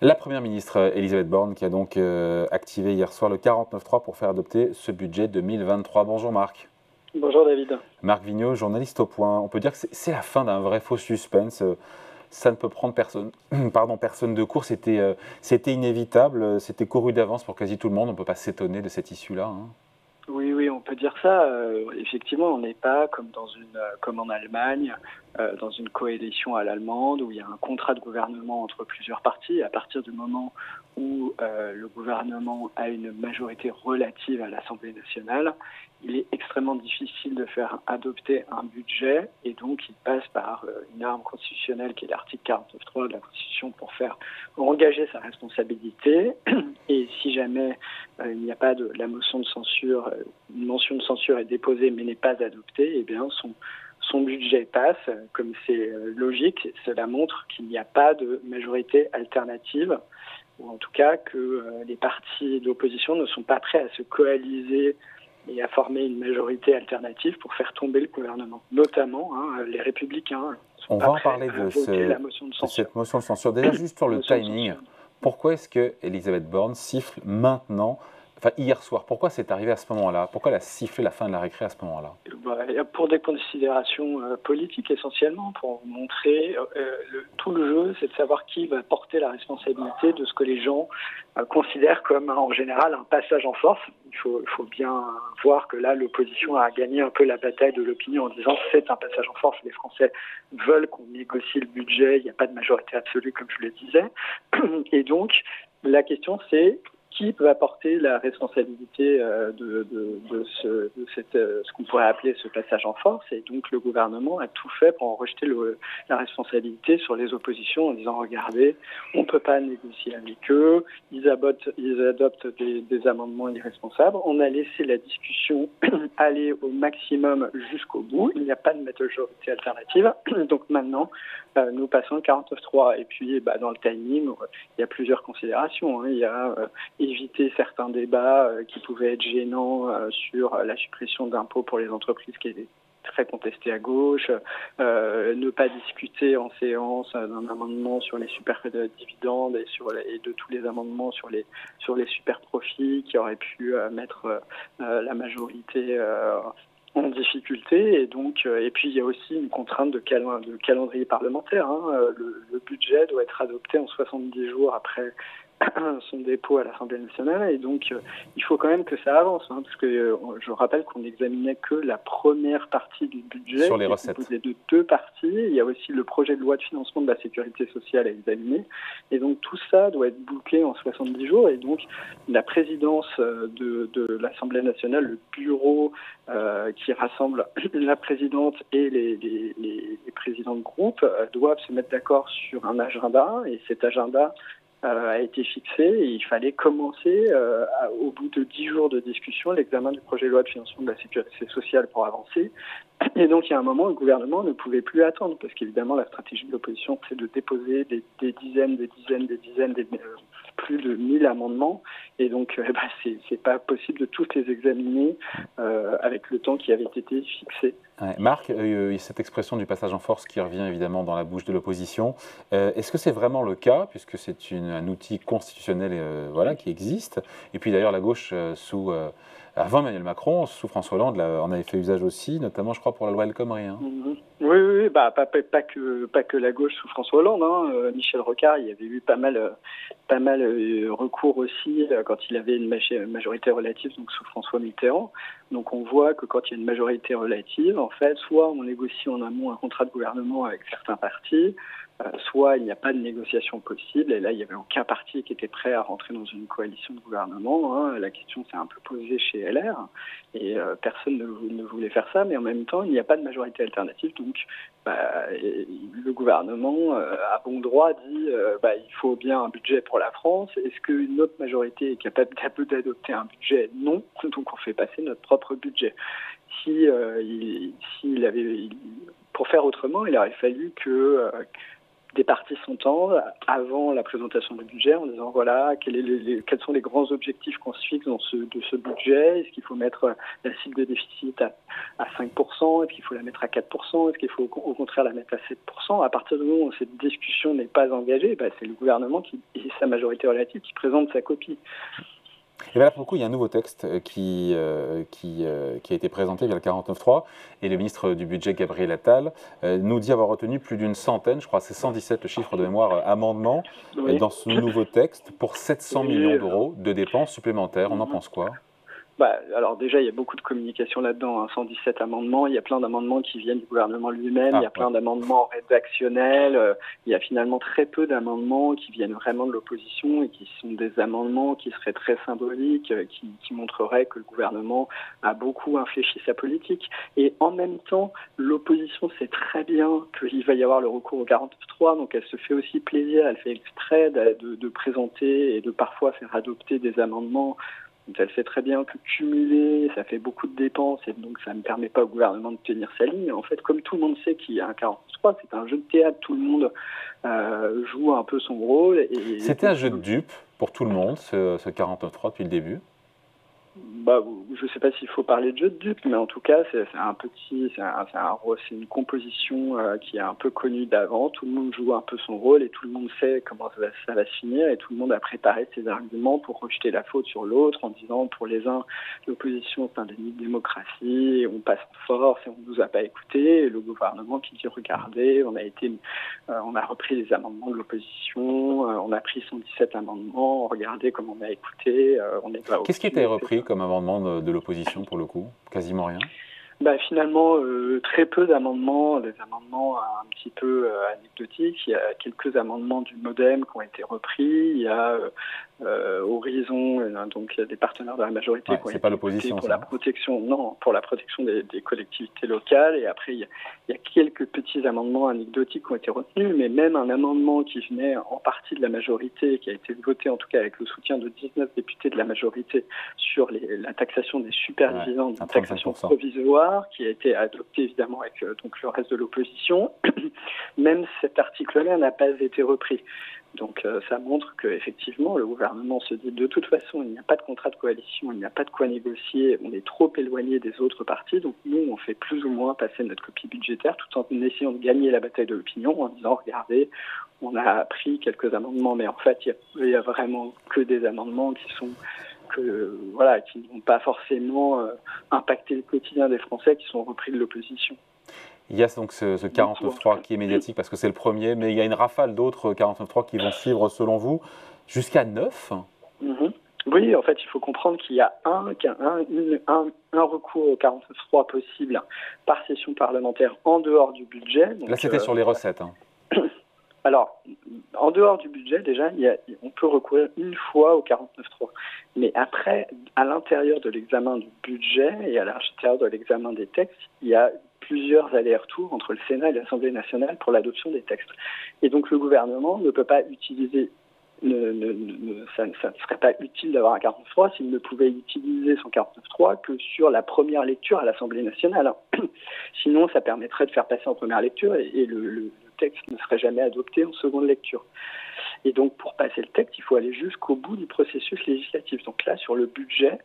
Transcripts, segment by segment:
La Première ministre Elisabeth Borne qui a donc activé hier soir le 49.3 pour faire adopter ce budget 2023. Bonjour Marc. Bonjour David. Marc Vigneault, journaliste au Point. On peut dire que c'est la fin d'un vrai faux suspense. Ça ne peut prendre personne, personne de court. C'était inévitable, c'était couru d'avance pour quasi tout le monde. On ne peut pas s'étonner de cette issue-là. Oui, on peut dire ça. Effectivement, on n'est pas comme en Allemagne, dans une coalition à l'allemande où il y a un contrat de gouvernement entre plusieurs partis. À partir du moment où le gouvernement a une majorité relative à l'Assemblée nationale, il est extrêmement difficile de faire adopter un budget et donc il passe par une arme constitutionnelle qui est l'article 49.3 de la Constitution pour faire engager sa responsabilité. Et si jamais il n'y a pas de la motion de censure, une mention de censure est déposée mais n'est pas adoptée, eh bien son budget passe, comme c'est logique. Cela montre qu'il n'y a pas de majorité alternative, ou en tout cas que les partis d'opposition ne sont pas prêts à se coaliser et à former une majorité alternative pour faire tomber le gouvernement. Notamment, les Républicains sont On pas va en prêts parler à voter la motion de censure. cette motion de censure. Déjà, juste sur le timing, pourquoi est-ce que Elisabeth Borne siffle maintenant, hier soir? Pourquoi c'est arrivé à ce moment-là? Pourquoi elle a sifflé la fin de la récré à ce moment-là? Pour des considérations politiques essentiellement, pour montrer tout le jeu, c'est de savoir qui va porter la responsabilité de ce que les gens considèrent comme en général un passage en force. Il faut bien voir que là, l'opposition a gagné un peu la bataille de l'opinion en disant c'est un passage en force, les Français veulent qu'on négocie le budget, il n'y a pas de majorité absolue comme je le disais. Et donc, la question c'est qui va porter la responsabilité de ce qu'on pourrait appeler ce passage en force. Et donc le gouvernement a tout fait pour en rejeter la responsabilité sur les oppositions en disant regardez, on ne peut pas négocier avec eux, ils adoptent des amendements irresponsables. On a laissé la discussion aller au maximum jusqu'au bout, il n'y a pas de majorité alternative. Donc maintenant, nous passons le 49.3. Et puis dans le timing, il y a plusieurs considérations. Il y a éviter certains débats qui pouvaient être gênants sur la suppression d'impôts pour les entreprises qui étaient très contesté à gauche, ne pas discuter en séance d'un amendement sur les super dividendes et de tous les amendements sur les super profits qui auraient pu mettre la majorité en difficulté. Et donc et puis il y a aussi une contrainte de calendrier parlementaire. Le budget doit être adopté en 70 jours après son dépôt à l'Assemblée nationale, et donc il faut quand même que ça avance, parce que je rappelle qu'on n'examinait que la première partie du budget, sur les qui est composée de deux parties. Il y a aussi le projet de loi de financement de la sécurité sociale à examiner, et donc tout ça doit être bouclé en 70 jours, et donc la présidence de l'Assemblée nationale, le bureau qui rassemble la présidente et les présidents de groupe doivent se mettre d'accord sur un agenda, et cet agenda a été fixé et il fallait commencer au bout de 10 jours de discussion l'examen du projet de loi de financement de la sécurité sociale pour avancer. Et donc il y a un moment où le gouvernement ne pouvait plus attendre, parce qu'évidemment la stratégie de l'opposition c'est de déposer des dizaines, plus de 1000 amendements, et donc c'est pas possible de tous les examiner avec le temps qui avait été fixé. Ouais. Marc, cette expression du passage en force qui revient évidemment dans la bouche de l'opposition, est-ce que c'est vraiment le cas, puisque c'est un outil constitutionnel qui existe, et puis d'ailleurs la gauche avant Emmanuel Macron, sous François Hollande, on avait fait usage aussi, notamment je crois pour la loi El Khomri. Oui, pas que la gauche sous François Hollande. Michel Rocard, il y avait eu pas mal recours aussi quand il avait une majorité relative, donc sous François Mitterrand. Donc on voit que quand il y a une majorité relative, en fait, soit on négocie en amont un contrat de gouvernement avec certains partis, soit il n'y a pas de négociation possible, et là il n'y avait aucun parti qui était prêt à rentrer dans une coalition de gouvernement. La question s'est un peu posée chez LR, et personne ne voulait faire ça, mais en même temps il n'y a pas de majorité alternative, donc le gouvernement à bon droit dit il faut bien un budget pour la France. Est-ce qu'une autre majorité est capable d'adopter un budget? Non, donc on fait passer notre propre budget. Pour faire autrement, il aurait fallu que des partis s'entendent avant la présentation du budget en disant voilà quels sont les grands objectifs qu'on se fixe de ce budget. Est-ce qu'il faut mettre la cible de déficit à 5%? Est-ce qu'il faut la mettre à 4%? Est-ce qu'il faut au contraire la mettre à 7%? À partir du moment où cette discussion n'est pas engagée, c'est le gouvernement et sa majorité relative qui présente sa copie. Et bien là, pour le coup, il y a un nouveau texte qui a été présenté via le 49.3 et le ministre du Budget, Gabriel Attal, nous dit avoir retenu plus d'une centaine, je crois c'est 117 le chiffre de mémoire, amendements dans ce nouveau texte pour 700 millions d'euros de dépenses supplémentaires. On en pense quoi ? Alors déjà, il y a beaucoup de communication là-dedans, 117 amendements, il y a plein d'amendements qui viennent du gouvernement lui-même, il y a plein d'amendements rédactionnels, il y a finalement très peu d'amendements qui viennent vraiment de l'opposition et qui sont des amendements qui seraient très symboliques, qui montreraient que le gouvernement a beaucoup infléchi sa politique. Et en même temps, l'opposition sait très bien qu'il va y avoir le recours au 49.3, donc elle se fait aussi plaisir, elle fait exprès de présenter et de parfois faire adopter des amendements. Donc elle sait très bien que cumuler, ça fait beaucoup de dépenses et donc ça ne permet pas au gouvernement de tenir sa ligne. En fait, comme tout le monde sait qu'il y a un 49.3, c'est un jeu de théâtre, tout le monde joue un peu son rôle. C'était un jeu de dupe pour tout le monde, ce 49.3 depuis le début. Je ne sais pas s'il faut parler de jeu de dupe, mais en tout cas, c'est une composition qui est un peu connue d'avant. Tout le monde joue un peu son rôle et tout le monde sait comment ça va se finir et tout le monde a préparé ses arguments pour rejeter la faute sur l'autre en disant pour les uns, l'opposition c'est un déni de démocratie, et on passe en force et on ne nous a pas écoutés. Et le gouvernement qui dit regardez, on a repris les amendements de l'opposition, on a pris 117 amendements, regardez comment on a écouté. Qu'est-ce qui était repris comme amendement de l'opposition pour le coup? Quasiment rien. Finalement, très peu d'amendements, des amendements un petit peu anecdotiques. Il y a quelques amendements du MoDem qui ont été repris. Il y a Horizon, donc il y a des partenaires de la majorité qui ont été pas l'opposition, pour la protection des collectivités locales. Et après, il y a quelques petits amendements anecdotiques qui ont été retenus, mais même un amendement qui venait en partie de la majorité, qui a été voté en tout cas avec le soutien de 19 députés de la majorité sur la taxation des supervisants, une taxation provisoire, qui a été adopté évidemment avec donc le reste de l'opposition. Même cet article-là n'a pas été repris. Donc ça montre qu'effectivement le gouvernement se dit de toute façon il n'y a pas de contrat de coalition, il n'y a pas de quoi négocier, on est trop éloigné des autres partis, donc nous on fait plus ou moins passer notre copie budgétaire tout en essayant de gagner la bataille de l'opinion en disant regardez, on a pris quelques amendements mais en fait il y a vraiment que des amendements qui n'ont pas forcément impacté le quotidien des Français, qui sont repris de l'opposition. Il y a donc ce 49.3 qui est médiatique parce que c'est le premier, mais il y a une rafale d'autres 49.3 qui vont suivre selon vous jusqu'à 9. Oui, en fait, il faut comprendre qu'il y a un recours au 49.3 possible par session parlementaire en dehors du budget. Donc, là, c'était sur les recettes. Alors, en dehors du budget, déjà, on peut recourir une fois au 49.3. Mais après, à l'intérieur de l'examen du budget et à l'intérieur de l'examen des textes, il y a plusieurs allers-retours entre le Sénat et l'Assemblée nationale pour l'adoption des textes. Et donc, le gouvernement ne peut pas utiliser ça ne serait pas utile d'avoir un 49.3 s'il ne pouvait utiliser son 49.3 que sur la première lecture à l'Assemblée nationale. Sinon, ça permettrait de faire passer en première lecture et le texte ne serait jamais adopté en seconde lecture. Et donc, pour passer le texte, il faut aller jusqu'au bout du processus législatif. Donc là, sur le budget,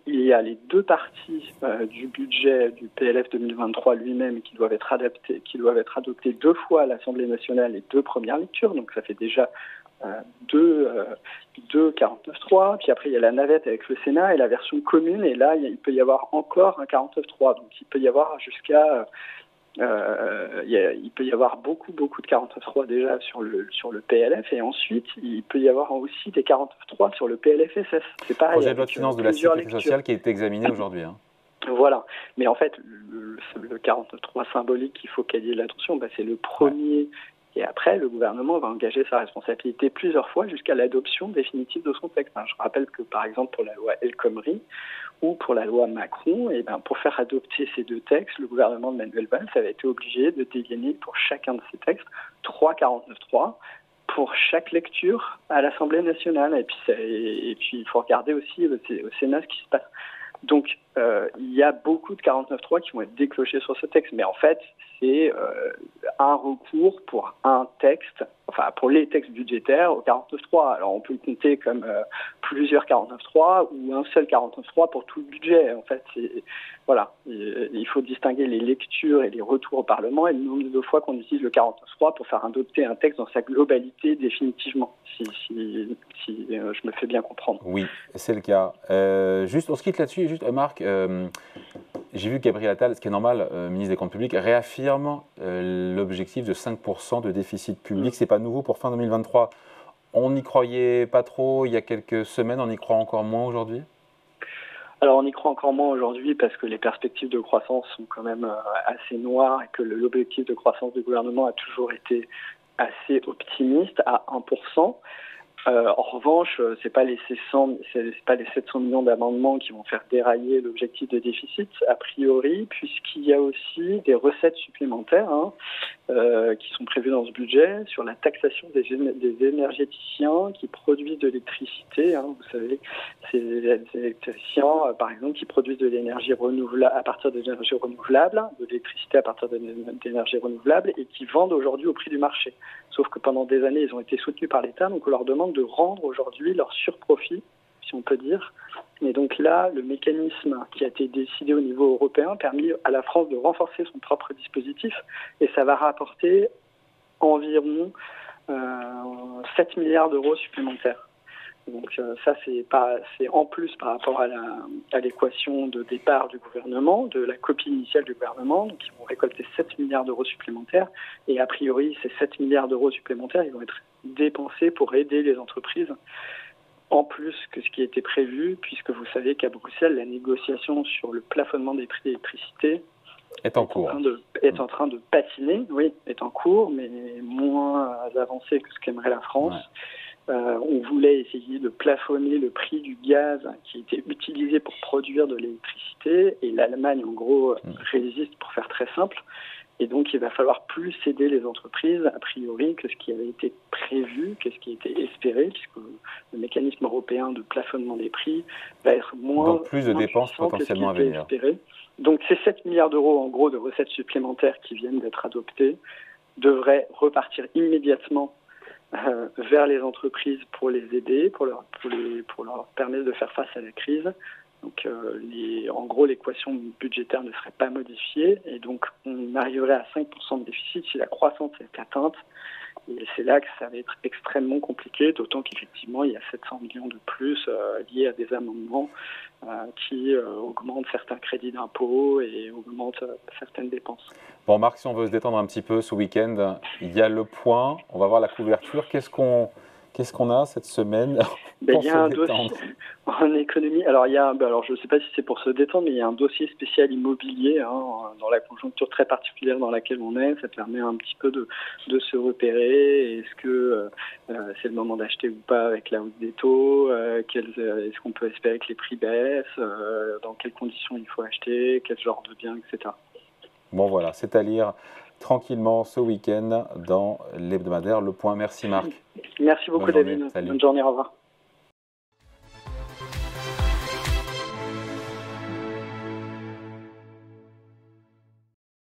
il y a les deux parties du budget du PLF 2023 lui-même qui doivent être adoptées deux fois à l'Assemblée nationale et deux premières lectures. Donc ça fait déjà deux 49.3, puis après il y a la navette avec le Sénat et la version commune, et là il peut y avoir encore un 49.3, donc il peut y avoir il peut y avoir beaucoup de 49.3 déjà sur le PLF, et ensuite il peut y avoir aussi des 49.3 sur le PLFSS. C'est pareil. Projet de loi de finances de la sécurité sociale qui est examiné aujourd'hui. Voilà, mais en fait le 49.3 symbolique qu'il faut qu'il y ait de l'attention, c'est le premier. Et après, le gouvernement va engager sa responsabilité plusieurs fois jusqu'à l'adoption définitive de son texte. Je rappelle que, par exemple, pour la loi El Khomri ou pour la loi Macron, pour faire adopter ces deux textes, le gouvernement de Manuel Valls avait été obligé de dégainer pour chacun de ces textes 3 49.3 pour chaque lecture à l'Assemblée nationale. Et puis il faut regarder aussi au Sénat ce qui se passe. Donc, il y a beaucoup de 49.3 qui vont être déclenchés sur ce texte. Mais en fait, c'est un recours pour un texte, enfin pour les textes budgétaires au 49.3. Alors, on peut le compter comme plusieurs 49.3 ou un seul 49.3 pour tout le budget. En fait, voilà, il faut distinguer les lectures et les retours au Parlement et le nombre de fois qu'on utilise le 49.3 pour faire adopter un texte dans sa globalité définitivement, si je me fais bien comprendre. Oui, c'est le cas. Juste, on se quitte là-dessus. Juste, Marc, j'ai vu que Gabriel Attal, ce qui est normal, ministre des Comptes publics, réaffirme l'objectif de 5% de déficit public. Ce n'est pas nouveau pour fin 2023. On n'y croyait pas trop il y a quelques semaines, on y croit encore moins aujourd'hui? Alors on y croit encore moins aujourd'hui parce que les perspectives de croissance sont quand même assez noires et que l'objectif de croissance du gouvernement a toujours été assez optimiste à 1%. En revanche, c'est pas les 700 millions d'amendements qui vont faire dérailler l'objectif de déficit, a priori, puisqu'il y a aussi des recettes supplémentaires qui sont prévues dans ce budget sur la taxation des énergéticiens qui produisent de l'électricité. Vous savez, c'est les électriciens, par exemple, qui produisent de l'énergie renouvelable à partir d'énergies renouvelables, de l'électricité à partir d'énergies renouvelables, et qui vendent aujourd'hui au prix du marché. Sauf que pendant des années, ils ont été soutenus par l'État, donc on leur demande de rendre aujourd'hui leur surprofit, si on peut dire. Et donc là, le mécanisme qui a été décidé au niveau européen a permis à la France de renforcer son propre dispositif, et ça va rapporter environ 7 milliards d'euros supplémentaires. Donc ça, c'est en plus par rapport à l'équation de départ du gouvernement, de la copie initiale du gouvernement. Donc ils vont récolter 7 milliards d'euros supplémentaires. Et a priori, ces 7 milliards d'euros supplémentaires, ils vont être dépensés pour aider les entreprises, en plus que ce qui était prévu, puisque vous savez qu'à Bruxelles, la négociation sur le plafonnement des prix d'électricité est en cours. Est en train de patiner, oui, est en cours, mais moins avancé que ce qu'aimerait la France. Ouais. On voulait essayer de plafonner le prix du gaz qui était utilisé pour produire de l'électricité, et l'Allemagne, en gros, résiste, pour faire très simple. Et donc, il va falloir plus aider les entreprises, a priori, que ce qui avait été prévu, que ce qui était espéré, puisque le mécanisme européen de plafonnement des prix va être moins... Donc, plus de dépenses potentiellement à venir. Espéré. Donc, ces 7 milliards d'euros, en gros, de recettes supplémentaires qui viennent d'être adoptées, devraient repartir immédiatement vers les entreprises pour les aider, pour leur permettre de faire face à la crise. Donc, en gros, l'équation budgétaire ne serait pas modifiée, et donc on arriverait à 5% de déficit si la croissance est atteinte. Et c'est là que ça va être extrêmement compliqué, d'autant qu'effectivement, il y a 700 millions de plus liés à des amendements qui augmentent certains crédits d'impôt et augmentent certaines dépenses. Bon, Marc, si on veut se détendre un petit peu ce week-end, il y a le point, on va voir la couverture. Qu'est-ce qu'on a cette semaine pour il y a un dossier en économie. Alors, je ne sais pas si c'est pour se détendre, mais il y a un dossier spécial immobilier dans la conjoncture très particulière dans laquelle on est. Ça permet un petit peu de se repérer. Est-ce que c'est le moment d'acheter ou pas avec la hausse des taux? Est-ce qu'on peut espérer que les prix baissent? Dans quelles conditions il faut acheter? Quel genre de biens, etc. Bon, voilà, c'est à lire tranquillement ce week-end dans l'hebdomadaire Le Point. Merci Marc. Merci beaucoup David. Bonne journée, au revoir.